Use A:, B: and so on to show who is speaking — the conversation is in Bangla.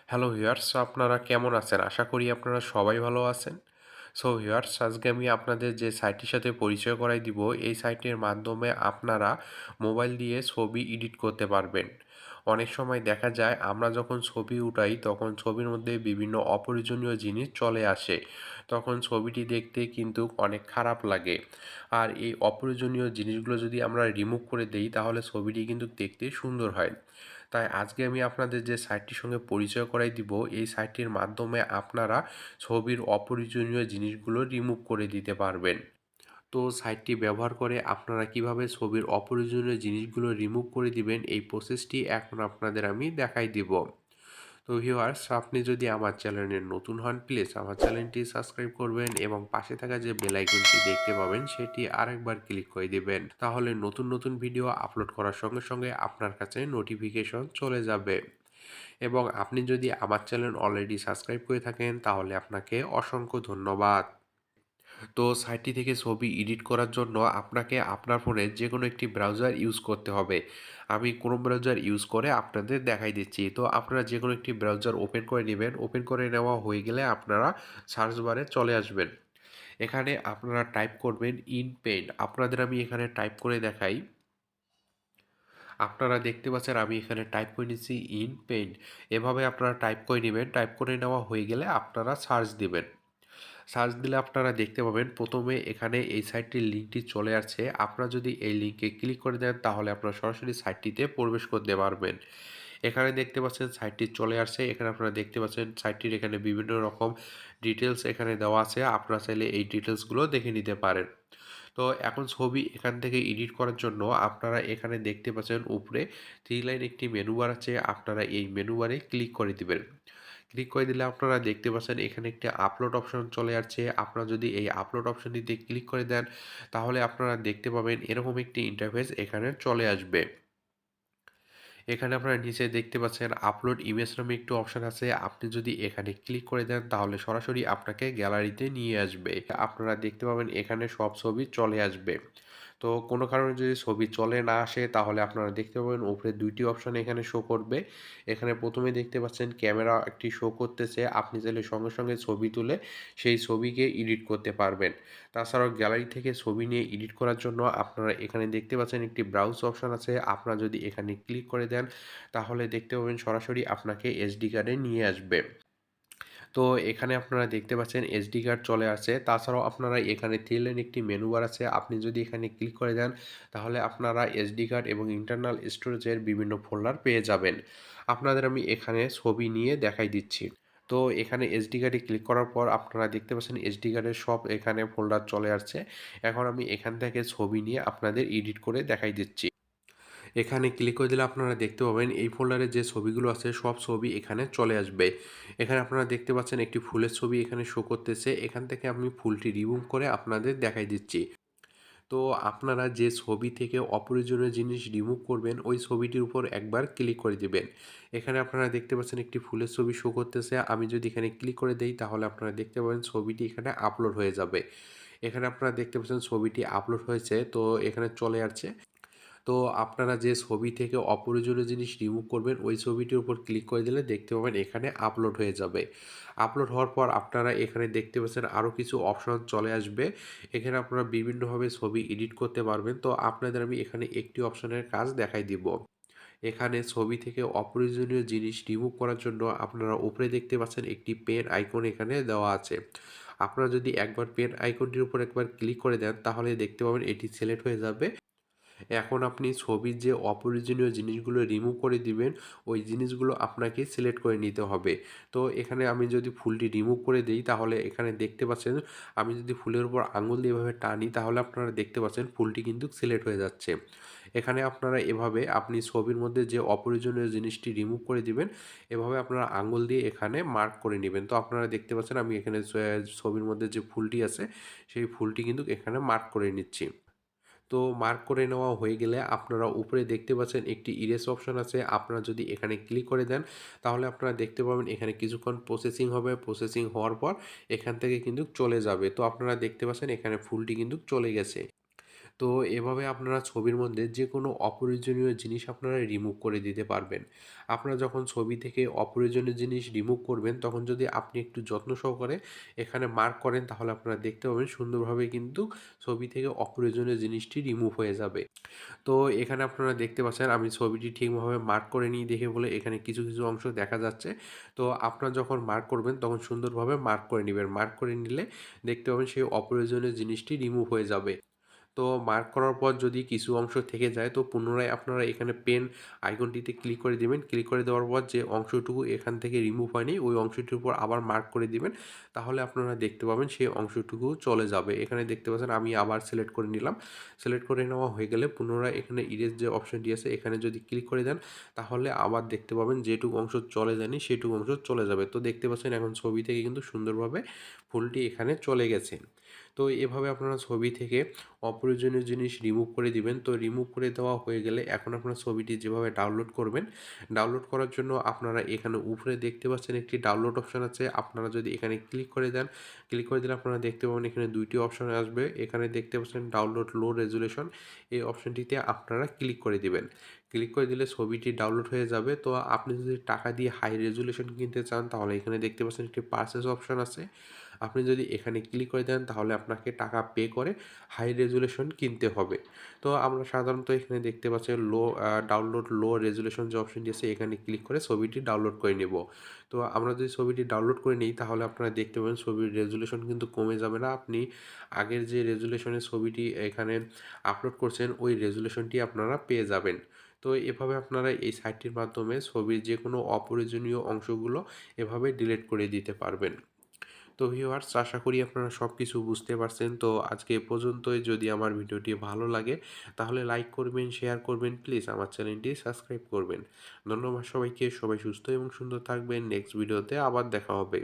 A: হ্যালো ভিউয়ার্স, আপনারা কেমন আছেন? আশা করি আপনারা সবাই ভালো আছেন। সো ভিউয়ার্স, আজকে আমি আপনাদের যে সাইটটির সাথে পরিচয় করাই দিব, এই সাইটের মাধ্যমে আপনারা মোবাইল দিয়ে ছবি এডিট করতে পারবেন। অনেক সময় দেখা যায় আমরা যখন ছবি উঠাই তখন ছবির মধ্যে বিভিন্ন অপ্রয়োজনীয় জিনিস চলে আসে। তখন ছবিটি দেখতে কিন্তু অনেক খারাপ লাগে। আর এই অপ্রয়োজনীয় জিনিসগুলো যদি আমরা রিমুভ করে দেই তাহলে ছবিটি কিন্তু দেখতে সুন্দর হয়। তাই আজকে আমি আপনাদের যে সাইটটির সঙ্গে পরিচয় করাই দিব, এই সাইটটির মাধ্যমে আপনারা ছবির অপ্রয়োজনীয় জিনিসগুলো রিমুভ করে দিতে পারবেন। তো সাইটটি ব্যবহার করে আপনারা কিভাবে ছবির অপ্রয়োজনীয় জিনিসগুলো রিমুভ করে দিবেন, এই প্রসেসটি এখন আপনাদের আমি দেখাই দিব। তো ভিউয়ার্স, আপনি যদি আমার চ্যানেলে নতুন হন, প্লিজ আমার চ্যানেলটি সাবস্ক্রাইব করবেন এবং পাশে থাকা যে বেল আইকনটি দেখতে পাবেন সেটি আরেকবার ক্লিক করে দিবেন। তাহলে নতুন নতুন ভিডিও আপলোড করার সঙ্গে সঙ্গে আপনার কাছে নোটিফিকেশন চলে যাবে। এবং আপনি যদি আমার চ্যানেল অলরেডি সাবস্ক্রাইব করে থাকেন তাহলে আপনাকে অসংখ্য ধন্যবাদ। তো সাইটটি থেকে ছবি এডিট করার জন্য আপনাকে আপনার ফোনে যে কোনো একটি ব্রাউজার ইউজ করতে হবে। আমি ক্রোম ব্রাউজার ইউজ করে আপনাদের দেখাই দিচ্ছি। তো আপনারা যে কোনো একটি ব্রাউজার ওপেন করে নেবেন। ওপেন করে নেওয়া হয়ে গেলে আপনারা সার্চ বারে চলে আসবেন। এখানে আপনারা টাইপ করবেন ইনপেইন্ট। আপনাদের আমি এখানে টাইপ করে দেখাই। আপনারা দেখতে পাচ্ছেন আমি এখানে টাইপ করে নিচ্ছি ইনপেইন্ট। এভাবে আপনারা টাইপ করে নেবেন। টাইপ করে নেওয়া হয়ে গেলে আপনারা সার্চ দিবেন। সার্চ দিলে আপনারা দেখতে পাবেন প্রথমে এখানে এই সাইটটির লিঙ্কটি চলে আসছে। আপনারা যদি এই লিঙ্কে ক্লিক করে দেন তাহলে আপনারা সরাসরি সাইটটিতে প্রবেশ করতে পারবেন। এখানে দেখতে পাচ্ছেন সাইটটি চলে আসছে। এখানে আপনারা দেখতে পাচ্ছেন সাইটটির এখানে বিভিন্ন রকম ডিটেলস এখানে দেওয়া আছে। আপনারা চাইলে এই ডিটেলসগুলো দেখে নিতে পারেন। তো এখন ছবি এখান থেকে এডিট করার জন্য আপনারা এখানে দেখতে পাচ্ছেন উপরে 3 লাইন একটি মেনু বার আছে। আপনারা এই মেনু বারে ক্লিক করে দিবেন। ক্লিক করে দিলে আপনারা দেখতে পাচ্ছেন এখানে একটি আপলোড অপশন চলে আসছে। আপনারা যদি এই আপলোড অপশনটিতে ক্লিক করে দেন তাহলে আপনারা দেখতে পাবেন এরকম একটি ইন্টারফেস এখানে চলে আসবে। এখানে আপনারা নিচে দেখতে পাচ্ছেন আপলোড ইমেজ নামে একটু অপশন আছে। আপনি যদি এখানে ক্লিক করে দেন তাহলে সরাসরি আপনাকে গ্যালারিতে নিয়ে আসবে। আপনারা দেখতে পাবেন এখানে সব ছবি চলে আসবে। তো কোনো কারণে যদি ছবি চলে না আসে তাহলে আপনারা দেখতে পাবেন উপরে ২টি অপশন এখানে শো করবে। এখানে প্রথমে দেখতে পাচ্ছেন ক্যামেরা একটি শো করতেছে। আপনি চাইলে সঙ্গে সঙ্গে ছবি তুলে সেই ছবিকে এডিট করতে পারবেন। তাছাড়াও গ্যালারি থেকে ছবি নিয়ে এডিট করার জন্য আপনারা এখানে দেখতে পাচ্ছেন একটি ব্রাউজ অপশন আছে। আপনারা যদি এখানে ক্লিক করে দেন তাহলে দেখতে পাবেন সরাসরি আপনাকে এসডি কার্ডে নিয়ে আসবে। তো এখানে আপনারা দেখতে পাচ্ছেন এসডি কার্ড চলে আসছে। তাছাড়াও আপনারা এখানে 3 লাইন একটি মেনু বার আছে। আপনি যদি এখানে ক্লিক করে দেন তাহলে আপনারা এসডি কার্ড এবং ইন্টারনাল স্টোরেজের বিভিন্ন ফোল্ডার পেয়ে যাবেন। আপনাদের আমি এখানে ছবি নিয়ে দেখাই দিচ্ছি। তো এখানে এসডি কার্ডে ক্লিক করার পর আপনারা দেখতে পাচ্ছেন এসডি কার্ডের সব এখানে ফোল্ডার চলে আসছে। এখন আমি এখান থেকে ছবি নিয়ে আপনাদের এডিট করে দেখাই দিচ্ছি। এখানে ক্লিক করে দিলে আপনারা দেখতে পাবেন এই ফোল্ডারে যে ছবিগুলো আছে সব ছবি এখানে চলে আসবে। এখানে আপনারা দেখতে পাচ্ছেন একটি ফুলের ছবি এখানে শো করতেছে। এখান থেকে আমি ফুলটি রিমুভ করে আপনাদের দেখাই দিচ্ছি। তো আপনারা যে ছবি থেকে অপ্রয়োজনীয় জিনিস রিমুভ করবেন ওই ছবিটির উপর একবার ক্লিক করে দিবেন। এখানে আপনারা দেখতে পাচ্ছেন একটি ফুলের ছবি শো করতেছে। আমি যদি এখানে ক্লিক করে দেই তাহলে আপনারা দেখতে পাবেন ছবিটি এখানে আপলোড হয়ে যাবে। এখানে আপনারা দেখতে পাচ্ছেন ছবিটি আপলোড হয়েছে। তো এখানে চলে আসছে। তো আপনারা যে ছবি থেকে অপ্রয়োজনীয় জিনিস রিমুভ করবেন ওই ছবিটির উপর ক্লিক করে দিলে দেখতে পাবেন এখানে আপলোড হয়ে যাবে। আপলোড হওয়ার পর আপনারা এখানে দেখতে পাচ্ছেন আরও কিছু অপশন চলে আসবে। এখানে আপনারা বিভিন্নভাবে ছবি এডিট করতে পারবেন। তো আপনাদের আমি এখানে একটি অপশনের কাজ দেখাই দিব। এখানে ছবি থেকে অপ্রয়োজনীয় জিনিস রিমুভ করার জন্য আপনারা উপরে দেখতে পাচ্ছেন একটি পেন আইকন এখানে দেওয়া আছে। আপনারা যদি একবার পেন আইকনটির উপর একবার ক্লিক করে দেন তাহলে দেখতে পাবেন এটি সিলেক্ট হয়ে যাবে। এখন আপনি ছবির যে অপ্রয়োজনীয় জিনিসগুলো রিমুভ করে দিবেন, ওই জিনিসগুলো আপনাকে সিলেক্ট করে নিতে হবে। তো এখানে আমি যদি ফুলটি রিমুভ করে দেই তাহলে এখানে দেখতে পাচ্ছেন আমি যদি ফুলের উপর আঙুল দিয়ে এভাবে টানি তাহলে আপনারা দেখতে পাচ্ছেন ফুলটি কিন্তু সিলেক্ট হয়ে যাচ্ছে। এখানে আপনারা এভাবে আপনি ছবির মধ্যে যে অপ্রয়োজনীয় জিনিসটি রিমুভ করে দিবেন, এভাবে আপনারা আঙুল দিয়ে এখানে মার্ক করে নিবেন। তো আপনারা দেখতে পাচ্ছেন আমি এখানে ছবির মধ্যে যে ফুলটি আছে, সেই ফুলটি কিন্তু এখানে মার্ক করে নিচ্ছি। তো মার্ক করে নেওয়া হয়ে গেলে আপনারা উপরে দেখতে পাচ্ছেন একটি ইরেজ অপশন আছে। আপনারা যদি এখানে ক্লিক করে দেন তাহলে আপনারা দেখতে পাবেন এখানে কিছুক্ষণ প্রসেসিং হবে। প্রসেসিং হওয়ার পর এখান থেকে কিন্তু চলে যাবে। তো আপনারা দেখতে পাচ্ছেন এখানে ফুলটি কিন্তু চলে গেছে। তো এভাবে আপনারা ছবির মধ্যে যেকোনো অপ্রয়োজনীয় জিনিস আপনারা রিমুভ করে দিতে পারবেন। আপনারা যখন ছবি থেকে অপ্রয়োজনীয় জিনিস রিমুভ করবেন, তখন যদি আপনি একটু যত্ন সহকারে এখানে মার্ক করেন, তাহলে আপনারা দেখতে পাবেন সুন্দরভাবে কিন্তু ছবি থেকে অপ্রয়োজনীয় জিনিসটি রিমুভ হয়ে যাবে। তো এখানে আপনারা দেখতে পাচ্ছেন আমি ছবিটি ঠিকভাবে মার্ক করে নিই দেখে বলে এখানে কিছু, কিছু অংশ দেখা যাচ্ছে। তো আপনারা যখন মার্ক করবেন তখন সুন্দরভাবে মার্ক করে নিবেন। মার্ক করে নিলে দেখতে পাবেন সেই অপ্রয়োজনীয় জিনিসটি রিমুভ হয়ে যাবে। তো মার্ক করার পর যদি কিছু অংশ থেকে যায়, তো পুনরায় আপনারা এখানে পেন আইকনটিতে ক্লিক করে দিবেন। ক্লিক করে দেওয়ার পর যে অংশটুকু এখান থেকে রিমুভ হয়নি ওই অংশটির উপর আবার মার্ক করে দিবেন। তাহলে আপনারা দেখতে পাবেন সেই অংশটুকু চলে যাবে। এখানে দেখতে পাচ্ছেন আমি আবার সিলেক্ট করে নিলাম। সিলেক্ট করে নেওয়া হয়ে গেলে পুনরায় এখানে ইরেজ যে অপশনটি আছে এখানে যদি ক্লিক করে দেন, তাহলে আবার দেখতে পাবেন যেটুকু অংশ চলে যায়নি সেটুকু অংশ চলে যাবে। তো দেখতে পাচ্ছেন এখন ছবি থেকে কিন্তু সুন্দরভাবে ফুলটি এখানে চলে গেছে। তো এভাবে আপনারা ছবি থেকে অপ্রয়োজনীয় জিনিস রিমুভ করে দিবেন। তো রিমুভ করে দেওয়া হয়ে গেলে এখন আপনারা ছবিটি যেভাবে ডাউনলোড করবেন, ডাউনলোড করার জন্য আপনারা এখানে উপরে দেখতে পাচ্ছেন একটি ডাউনলোড অপশন আছে। আপনারা যদি এখানে ক্লিক করে দেন, ক্লিক করে দিলে আপনারা দেখতে পাবেন এখানে ২ টি অপশন আসবে। এখানে দেখতে পাচ্ছেন ডাউনলোড লো রেজোলিউশন, এই অপশনটিতে আপনারা ক্লিক করে দিবেন। ক্লিক করে দিলে ছবিটি ডাউনলোড হয়ে যাবে। তো আপনি যদি টাকা দিয়ে হাই রেজোলিউশন কিনতে চান, তাহলে এখানে দেখতে পাচ্ছেন একটি পারচেজ অপশন আছে। আপনি যদি এখানে ক্লিক করে দেন, তাহলে আপনাকে টাকা পে করে হাই রেজোলিউশন কিনতে হবে। তো আমরা সাধারণত এখানে দেখতে পাচ্ছি ডাউনলোড লো রেজোলিউশন যে অপশনটি আছে এখানে ক্লিক করে ছবিটি ডাউনলোড করে নেব। তো আমরা যদি ছবিটি ডাউনলোড করে নিই, তাহলে আপনারা দেখতে পাবেন ছবির রেজোলিউশন কিন্তু কমে যাবে না। আপনি আগের যে রেজোলিউশনের ছবিটি এখানে আপলোড করছেন ওই রেজোলিউশনটি আপনারা পেয়ে যাবেন। তো এভাবে আপনারা এই সাইটটির মাধ্যমে ছবির যেকোনো অপ্রয়োজনীয় অংশগুলো এভাবে ডিলিট করে দিতে পারবেন। তো ভিউয়ার্স, আশা করি আপনারা সব কিছু বুঝতে পারছেন। তো আজকে এ পর্যন্তই। যদি আমার ভিডিওটি ভালো লাগে তাহলে লাইক করবেন, শেয়ার করবেন, প্লিজ আমার চ্যানেলটি সাবস্ক্রাইব করবেন। ধন্যবাদ সবাইকে। সবাই সুস্থ এবং সুন্দর থাকবেন। নেক্সট ভিডিওতে আবার দেখা হবে।